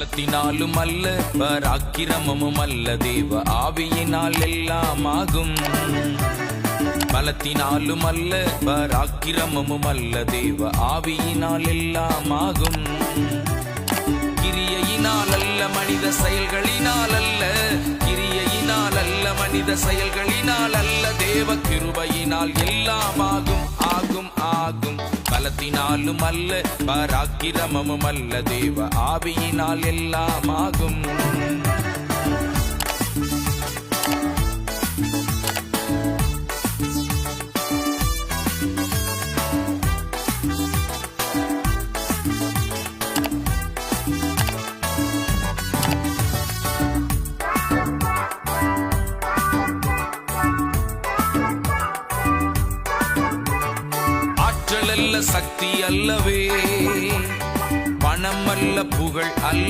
பலத்தினாலும் அல்ல பராக்கிரமமும் அல்ல தேவ ஆவியினால் எல்லாம் ஆகும். பலத்தினாலும் அல்ல பராக்கிரமமும் அல்ல தேவ ஆவியினால் எல்லாம் ஆகும். கிரியையினால் அல்ல மனித செயல்களினால் அல்ல, கிரியையினால் அல்ல மனித செயல்களினால் அல்ல, தேவ கிருபையினால் எல்லாம் ஆகும் ஆகும் ஆகும். பலத்தினாலும் அல்ல பராக்கிரமமும் அல்ல தேவ ஆவியினால் எல்லாம் ஆகும். சக்தி அல்லவே, பணம் அல்ல புகழ் அல்ல